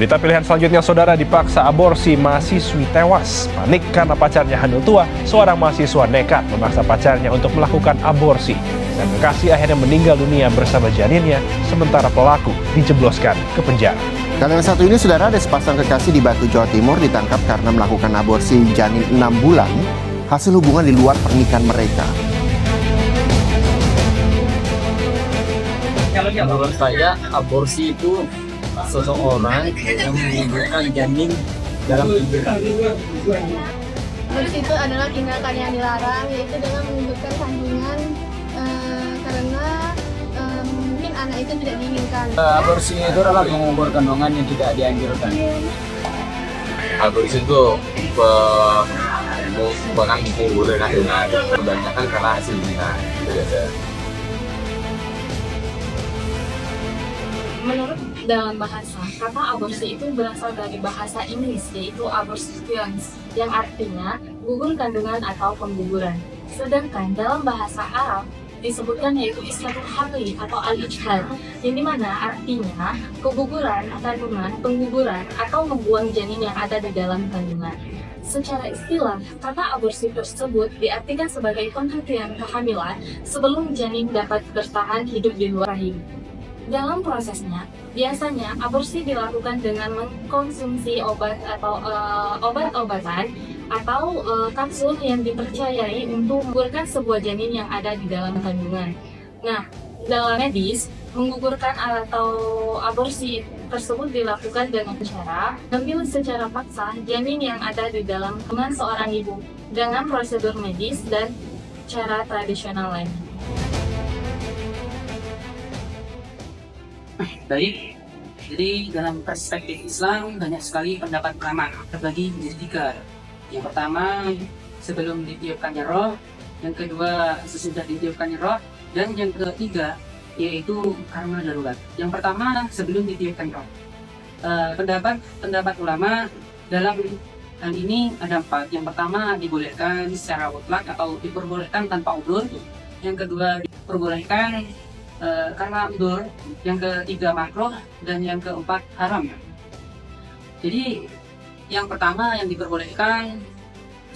Berita pilihan selanjutnya, saudara, dipaksa aborsi, mahasiswi tewas. Panik karena pacarnya hamil tua, seorang mahasiswa nekat memaksa pacarnya untuk melakukan aborsi. Dan kekasih akhirnya meninggal dunia bersama janinnya, sementara pelaku dijebloskan ke penjara. Dan yang satu ini, saudara, ada sepasang kekasih di Batu, Jawa Timur ditangkap karena melakukan aborsi janin 6 bulan hasil hubungan di luar pernikahan mereka. Menurut saya, aborsi itu seseorang yang menggunakan janin dalam tubuh. Aborsi itu adalah tindakan yang dilarang, yaitu dengan menunjukkan kandungan karena mungkin anak itu tidak diinginkan. Aborsi itu adalah mengubur kandungan yang tidak dianjurkan. Aborsi itu bukan mengubur kandungan, kebanyakan karena hasil zina. Menurut dalam bahasa, kata aborsi itu berasal dari bahasa Inggris, yaitu abortions, yang artinya gugur kandungan atau pengguguran. Sedangkan dalam bahasa Arab disebutkan yaitu islatul hamli atau al-ijhal, yang dimana artinya keguguran, kandungan, pengguguran, atau membuang janin yang ada di dalam kandungan. Secara istilah, kata aborsi tersebut diartikan sebagai penghentian kehamilan sebelum janin dapat bertahan hidup di luar rahim. Dalam prosesnya, biasanya aborsi dilakukan dengan mengkonsumsi obat atau obat-obatan atau kapsul yang dipercayai untuk menggugurkan sebuah janin yang ada di dalam kandungan. Nah, dalam medis, menggugurkan atau aborsi tersebut dilakukan dengan cara mengambil secara paksa janin yang ada di dalam kandungan seorang ibu dengan prosedur medis dan cara tradisional lainnya. Baik, jadi dalam perspektif Islam banyak sekali pendapat ulama terbagi menjadi 3. Yang pertama, sebelum ditiupkannya roh. Yang kedua, sesudah ditiupkannya roh. Dan yang ketiga, yaitu karena darurat. Yang pertama, sebelum ditiupkan roh. Pendapat ulama dalam hal ini ada 4. Yang pertama, dibolehkan secara mutlak atau diperbolehkan tanpa udzur. Yang kedua, diperbolehkan karena udzur. Yang ketiga makruh, dan yang keempat haram. Jadi yang pertama yang diperbolehkan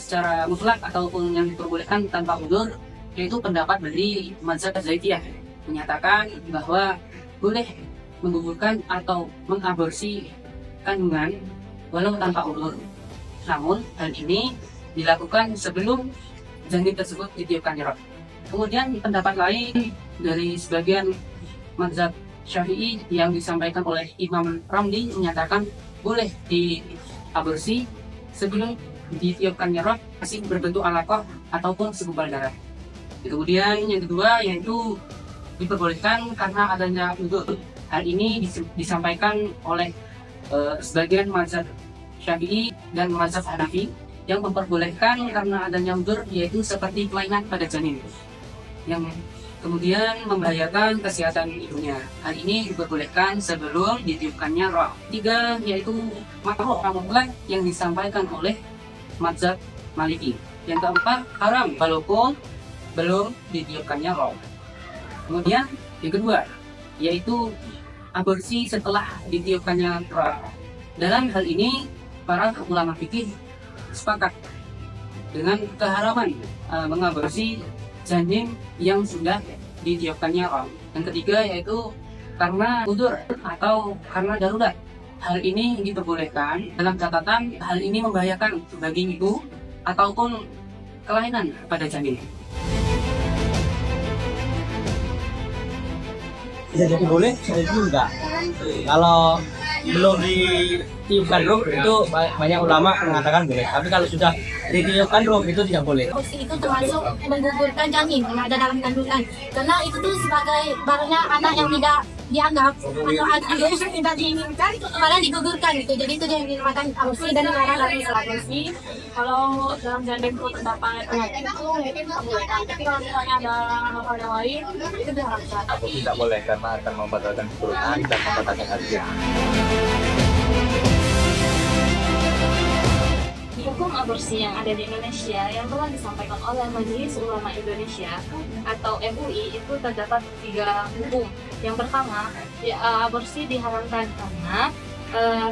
secara mutlak ataupun yang diperbolehkan tanpa udzur, yaitu pendapat dari mazhab Zaidiyah, menyatakan bahwa boleh menggugurkan atau mengaborsi kandungan walau tanpa udzur. Namun hal ini dilakukan sebelum janin tersebut ditiupkan roh. Kemudian pendapat lain dari sebagian mazhab Syafi'i yang disampaikan oleh Imam Ramli menyatakan boleh diaborsi sebelum ditiupkannya roh masih berbentuk alaqah ataupun segumpal darah. Kemudian yang kedua yaitu diperbolehkan karena adanya udzur. Hal ini disampaikan oleh sebagian mazhab Syafi'i dan mazhab Hanafi yang memperbolehkan karena adanya udzur, yaitu seperti kelainan pada janin yang kemudian membahayakan kesehatan ibunya. Hal ini diperbolehkan sebelum ditiupkannya roh. 3 yaitu makruh mutlak yang disampaikan oleh mazhab Maliki. Yang keempat, haram walaupun belum ditiupkannya roh. Kemudian yang kedua yaitu aborsi setelah ditiupkannya roh. Dalam hal ini para ulama fikih sepakat dengan keharaman mengaborsi janin yang sudah ditiupkannya roh. Yang ketiga yaitu karena udzur atau karena darurat. Hal ini diperbolehkan dalam catatan hal ini membahayakan bagi ibu ataupun kelainan pada janin. Bisa jadi boleh, bisa jadi enggak. Kalau belum ditiupkan roh itu banyak ulama mengatakan boleh, tapi kalau sudah ditiupkan roh itu tidak boleh. Aborsi itu termasuk menggugurkan janin yang ada dalam kandungan, karena itu tuh sebagai barangnya anak yang tidak dianggap atau anak yang tidak diinginkan malah digugurkan gitu. Jadi itu yang dinamakan aborsi dan dilarang dalam Islam. Aborsi kalau dalam janin itu terdapat penyakit itu diperbolehkan, tapi kalau misalnya ada hal yang lain itu diharamkan. Aku tidak boleh karena akan membatalkan keturunan dan membatalkan hasil. Hukum aborsi yang ada di Indonesia yang telah disampaikan oleh Majelis Ulama Indonesia atau MUI itu terdapat 3 hukum. Yang pertama, aborsi diharamkan karena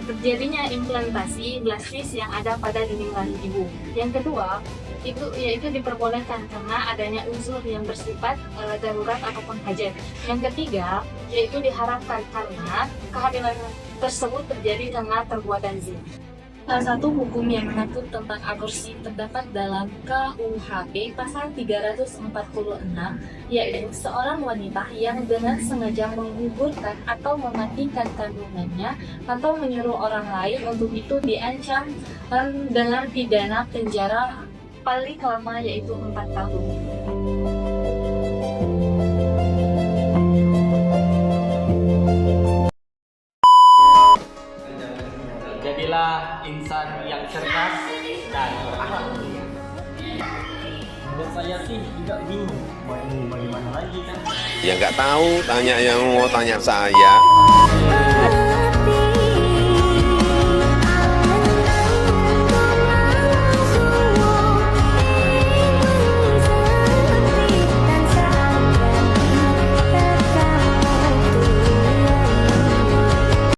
terjadinya implantasi blasis yang ada pada dinding rahim ibu. Yang kedua, itu yaitu diperbolehkan karena adanya unsur yang bersifat darurat ataupun hajat. Yang ketiga, yaitu diharapkan karena kehamilan tersebut terjadi karena perbuatan zina. Salah satu hukum yang mengatur tentang aborsi terdapat dalam KUHP pasal 346, yaitu seorang wanita yang dengan sengaja menggugurkan atau mematikan kandungannya atau menyuruh orang lain untuk itu diancam dengan pidana penjara paling lama yaitu 4 tahun. Jadilah insan yang cerdas dan berakhlak mulia. Menurut saya sih juga bingung, mau bagaimana lagi kan? Ya nggak tahu, tanya yang mau tanya saya.